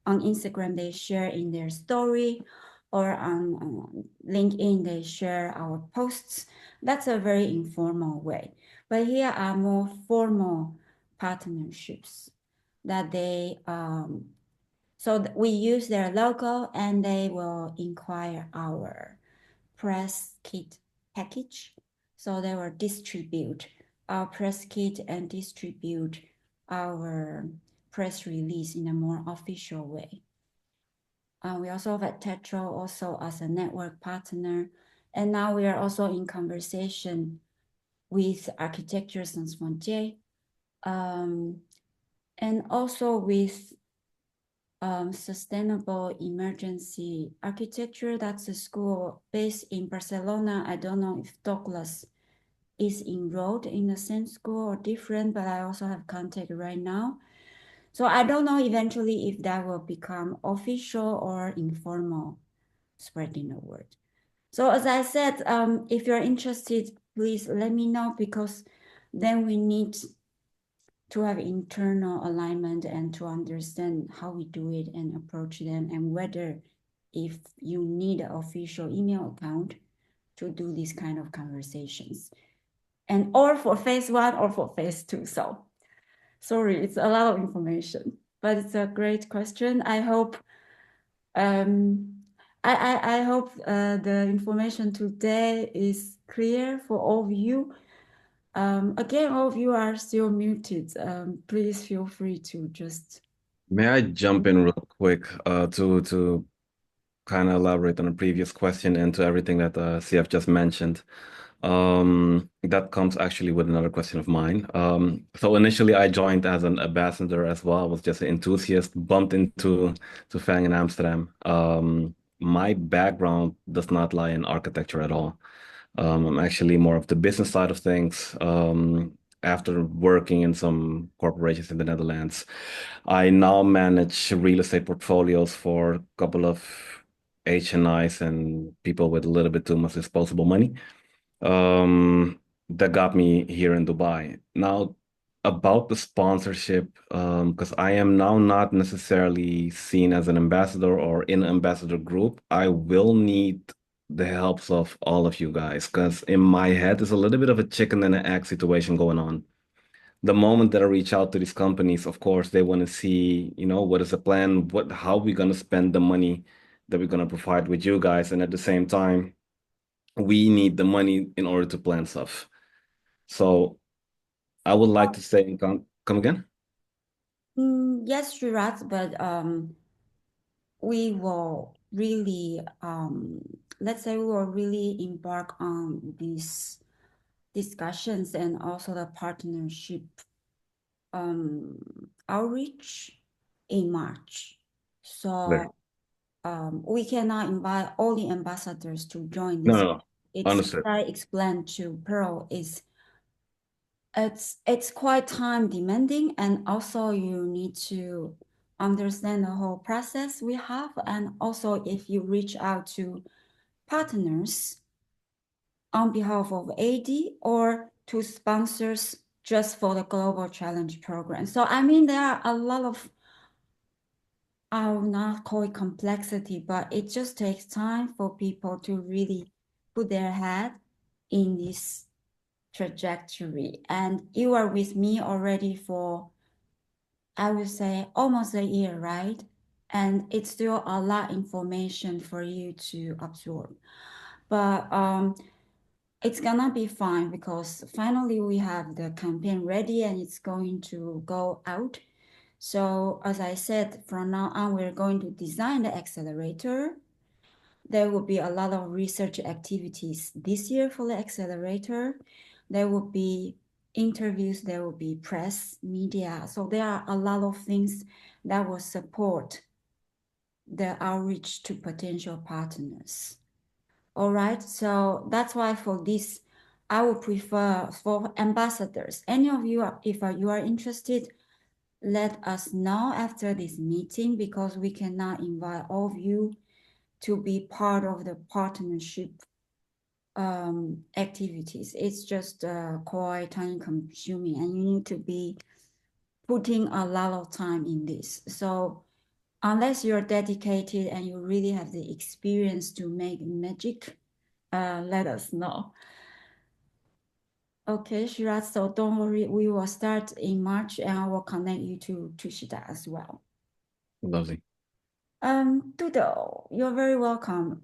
on Instagram, they share in their story, or on LinkedIn, they share our posts. That's a very informal way. But here are more formal partnerships that we use their logo and they will inquire our press kit package. So they will distribute our press kit and distribute our press release in a more official way. We also have Tetra also as a network partner. And now we are also in conversation with Architecture Sans Frontières, and also with Sustainable Emergency Architecture. That's a school based in Barcelona. I don't know if Douglas is enrolled in the same school or different, but I also have contact right now. So I don't know eventually if that will become official or informal spreading the word. So as I said, if you're interested, please let me know, because then we need to have internal alignment and to understand how we do it and approach them, and whether if you need an official email account to do these kind of conversations, and or for phase 1 or for phase 2. So sorry, it's a lot of information, but it's a great question. I hope I hope the information today is clear for all of you. Again, all of you are still muted. Please feel free to just. May I jump in real quick to kind of elaborate on a previous question and to everything that CF just mentioned? That comes actually with another question of mine. So initially I joined as an ambassador as well. I was just an enthusiast, bumped into Fang in Amsterdam. My background does not lie in architecture at all. I'm actually more of the business side of things. After working in some corporations in the Netherlands, I now manage real estate portfolios for a couple of HNIs and people with a little bit too much disposable money. That got me here in Dubai. Now, about the sponsorship, because I am now not necessarily seen as an ambassador or in an ambassador group, I will need the helps of all of you guys, because in my head, there's a little bit of a chicken and an egg situation going on. The moment that I reach out to these companies, of course, they want to see, what is the plan, how we going to spend the money that we're going to provide with you guys, and at the same time, we need the money in order to plan stuff. So I would like to say, come again? Yes, Shiraz, but we will really, let's say we will really embark on these discussions and also the partnership outreach in March. Right. So we cannot invite all the ambassadors to join this. No. It's, Understood. I explained to Pearl, is it's quite time demanding, and also you need to understand the whole process we have. And also if you reach out to partners on behalf of AD or to sponsors just for the Global Challenge program. So I mean, there are a lot of, I will not call it complexity, but it just takes time for people to really put their head in this trajectory. And you are with me already for, I would say, almost a year, right? And it's still a lot of information for you to absorb. But it's gonna be fine because finally we have the campaign ready and it's going to go out. So as I said, from now on, we're going to design the accelerator. There will be a lot of research activities this year for the accelerator. There will be interviews, there will be press, media. So there are a lot of things that will support the outreach to potential partners. All right, so that's why for this, I would prefer for ambassadors. Any of you, if you are interested, let us know after this meeting because we cannot invite all of you to be part of the partnership activities. It's just quite time consuming and you need to be putting a lot of time in this. So unless you're dedicated and you really have the experience to make magic, let us know. Okay, Shiraz, so don't worry, we will start in March and I will connect you to Tushita as well. Lovely. Doodle, you're very welcome.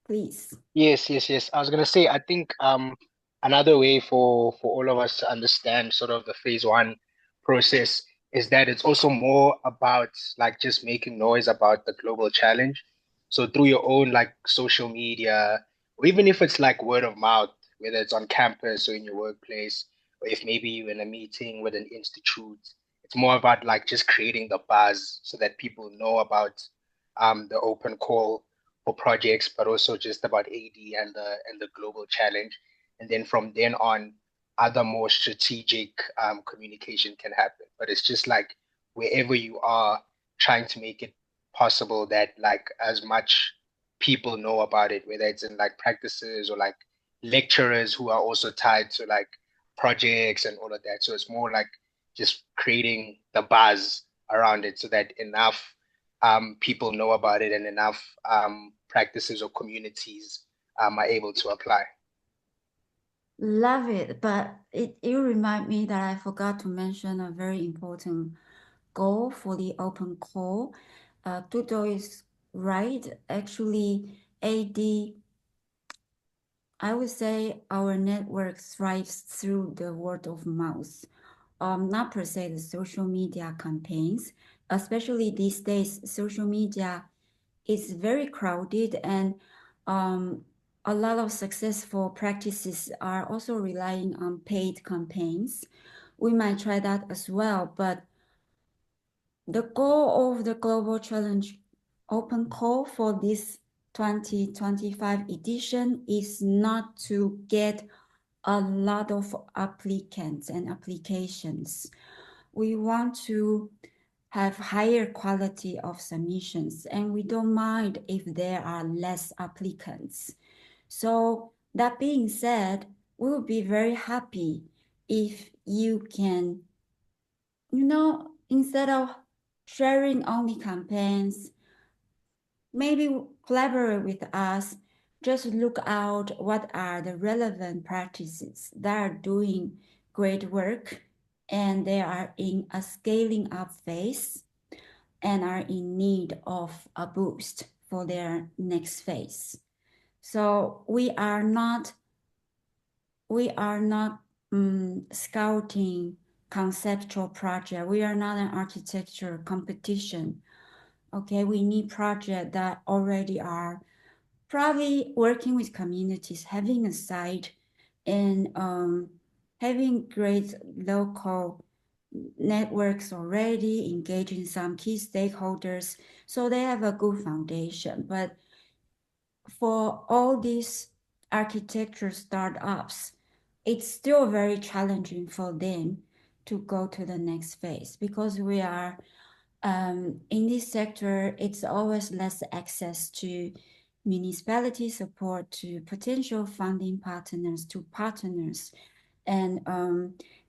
Please. Yes, yes, yes. I was gonna say, I think another way for all of us to understand sort of the phase one process is that it's also more about like just making noise about the global challenge. So through your own like social media, or even if it's like word of mouth, whether it's on campus or in your workplace, or if maybe you're in a meeting with an institute, it's more about like just creating the buzz so that people know about the open call for projects, but also just about AD and the global challenge. And then from then on, other more strategic communication can happen. But it's just like wherever you are, trying to make it possible that like as much people know about it, whether it's in like practices or like lecturers who are also tied to like projects and all of that. So it's more like just creating the buzz around it so that enough people know about it and enough practices or communities are able to apply. Love it, but you remind me that I forgot to mention a very important goal for the open call. Tuto is right. Actually, AD, I would say our network thrives through the word of mouth. Not per se the social media campaigns, especially these days, social media is very crowded and a lot of successful practices are also relying on paid campaigns. We might try that as well, but the goal of the Global Challenge open call for this 2025 edition is not to get a lot of applicants and applications. We want to have higher quality of submissions, and we don't mind if there are less applicants. So that being said, we will be very happy if you can, instead of sharing only campaigns, maybe collaborate with us, just look out what are the relevant practices that are doing great work and they are in a scaling up phase and are in need of a boost for their next phase. So we are not scouting conceptual project. We are not an architecture competition. Okay, we need projects that already are probably working with communities, having a site, and having great local networks already, engaging some key stakeholders, so they have a good foundation. But for all these architecture startups, it's still very challenging for them to go to the next phase because we are in this sector, it's always less access to municipality support, to potential funding partners, to partners. And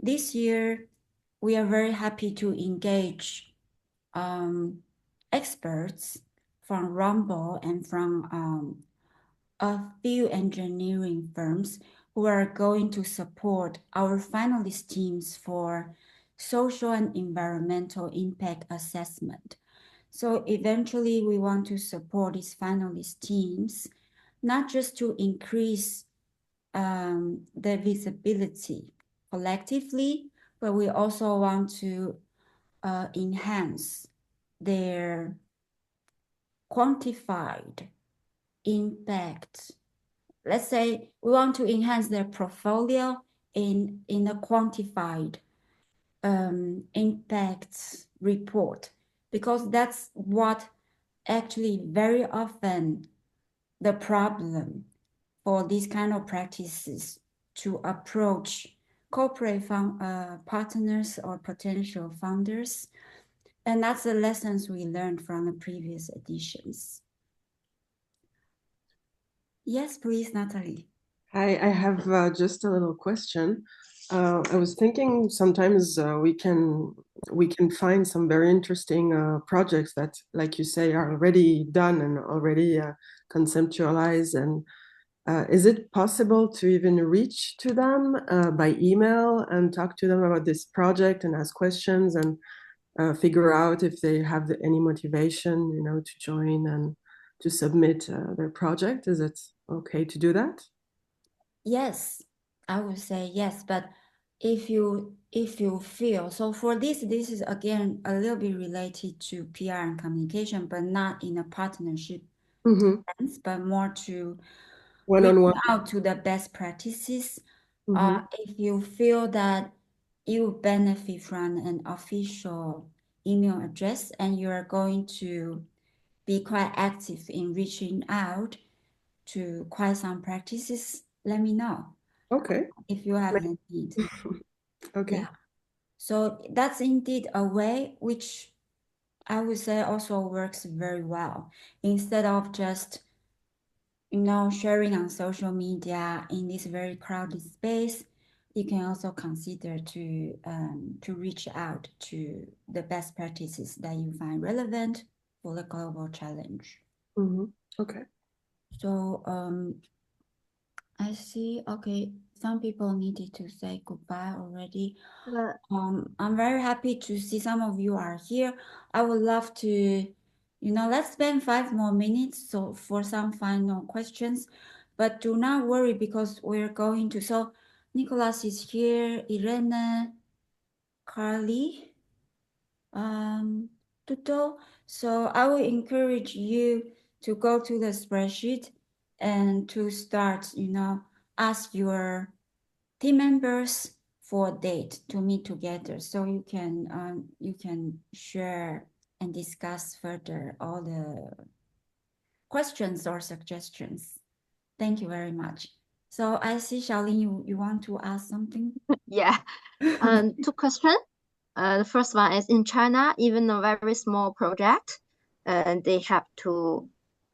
this year, we are very happy to engage experts from Rumble and from a few engineering firms who are going to support our finalist teams for social and environmental impact assessment. So eventually we want to support these finalist teams, not just to increase the visibility collectively, but we also want to enhance their quantified impact. Let's say we want to enhance their portfolio in a quantified impact report, because that's what actually very often the problem for these kind of practices to approach corporate partners or potential founders. And that's the lessons we learned from the previous editions. Yes, please, Natalie. Hi, I have just a little question. I was thinking sometimes we can find some very interesting projects that, like you say, are already done and already conceptualized. And is it possible to even reach to them by email and talk to them about this project and ask questions and figure out if they have any motivation, to join and to submit their project? Is it okay to do that? Yes, I would say yes, but if you feel so, for this is again a little bit related to PR and communication, but not in a partnership sense, but more to one-on-one reach out to the best practices. Mhm. If you feel that you benefit from an official email address and you are going to be quite active in reaching out to quite some practices, let me know. Okay. If you have the need. Okay. Yeah. So that's indeed a way which I would say also works very well. Instead of just, sharing on social media in this very crowded space, you can also consider to reach out to the best practices that you find relevant for the global challenge. Okay. So I see. Okay, some people needed to say goodbye already. I'm very happy to see some of you are here. I would love to, let's spend 5 more minutes so for some final questions, but do not worry because we're going to. So Nicholas is here, Irene, Carly, Tuto. So I will encourage you to go to the spreadsheet and to start, ask your team members for a date to meet together, so you can share and discuss further all the questions or suggestions. Thank you very much. So I see, Xiaolin, you want to ask something? Yeah. 2 questions. The first one is, in China, even a very small project, they have to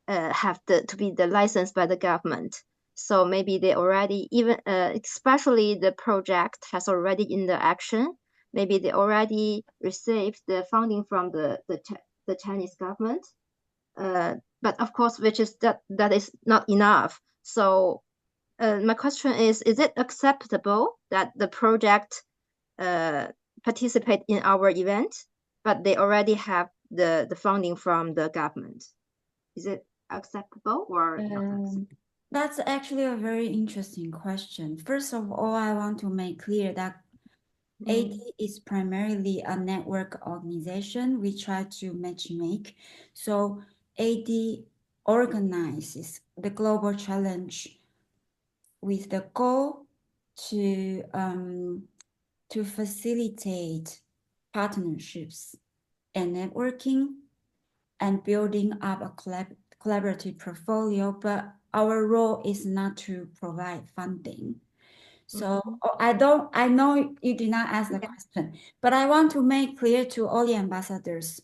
be the licensed by the government. So maybe they already, even especially the project has already in the action. Maybe they already received the funding from the Chinese government. But of course, which is that is not enough. So my question is it acceptable that the project participate in our event, but they already have the funding from the government? Is it acceptable or not? That's actually a very interesting question. First of all, I want to make clear that AD is primarily a network organization. We try to matchmake. So AD organizes the global challenge with the goal to facilitate partnerships and networking and building up a collaborative portfolio, but our role is not to provide funding. So I know you did not ask the question, but I want to make clear to all the ambassadors,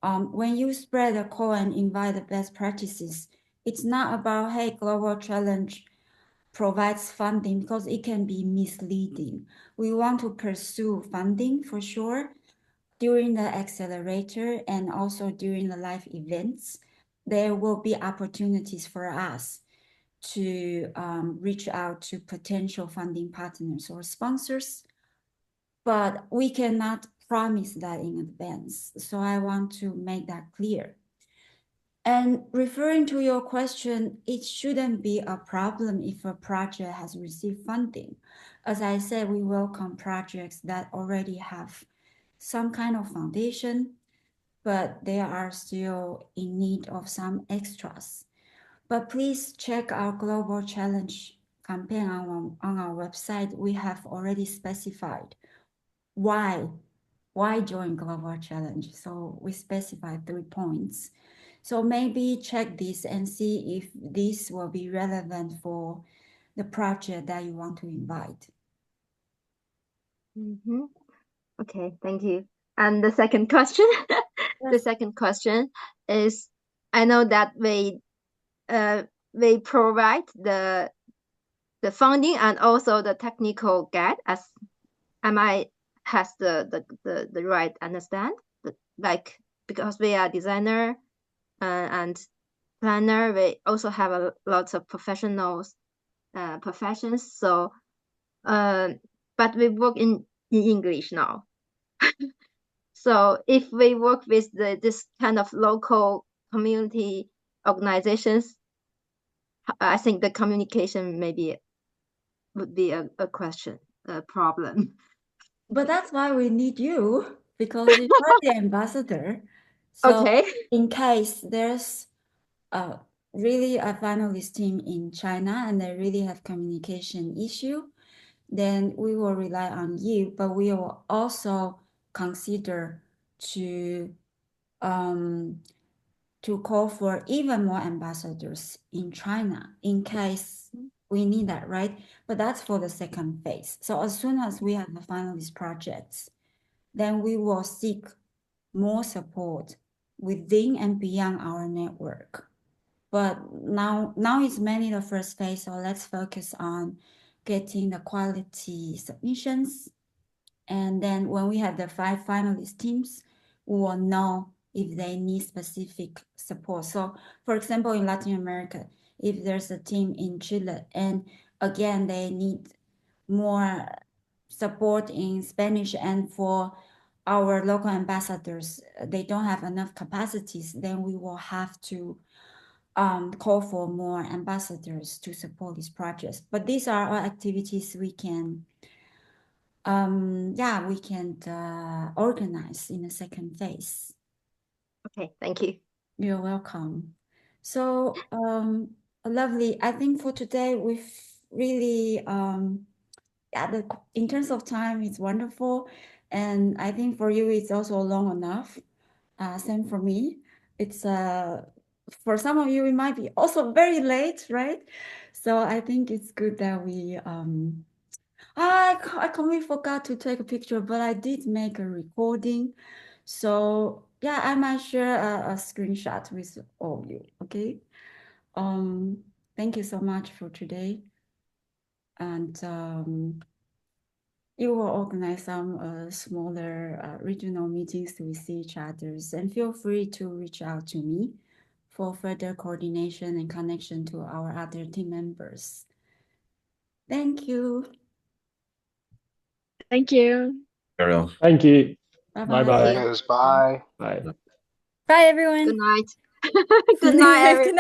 when you spread the call and invite the best practices, it's not about, hey, Global Challenge provides funding, because it can be misleading. We want to pursue funding for sure during the accelerator and also during the live events. There will be opportunities for us to reach out to potential funding partners or sponsors, but we cannot promise that in advance. So I want to make that clear. And referring to your question, it shouldn't be a problem if a project has received funding. As I said, we welcome projects that already have some kind of foundation, but they are still in need of some extras. But please check our Global Challenge campaign on our website. We have already specified why join Global Challenge. So we specify 3 points. So maybe check this and see if this will be relevant for the project that you want to invite. Okay, thank you. And the second question, the second question is, I know that they provide the funding and also the technical guide, as am I has the right understand, like, because we are designer and planner, we also have a lots of professionals professions, so but we work in English now. So if we work with this kind of local community organizations, I think the communication would be a question, a problem. But that's why we need you, because you are the ambassador. So Okay. in case there's really a finalist team in China and they really have communication issue, then we will rely on you, but we will also consider to call for even more ambassadors in China in case we need that, right? But that's for the second phase. So as soon as we have the finalist projects, then we will seek more support within and beyond our network. But now it's mainly the first phase, so let's focus on getting the quality submissions. And then when we have the 5 finalist teams, we will know if they need specific support. So for example, in Latin America, if there's a team in Chile and again, they need more support in Spanish, and for our local ambassadors, they don't have enough capacities, then we will have to call for more ambassadors to support these projects. But these are all activities we can organize in the second phase. Okay, thank you. You're welcome. So lovely. I think for today we've really in terms of time it's wonderful, and I think for you it's also long enough. Same for me. It's for some of you it might be also very late, right? So I think it's good that we I completely forgot to take a picture, but I did make a recording. So yeah, I might share a screenshot with all of you, okay? Thank you so much for today. And you will organize some smaller regional meetings to see each others, and feel free to reach out to me for further coordination and connection to our other team members. Thank you. Thank you. Ariel. Thank you. Bye-bye. Bye-bye. Yes, bye. Bye. Bye, everyone. Good night. Good night, everyone.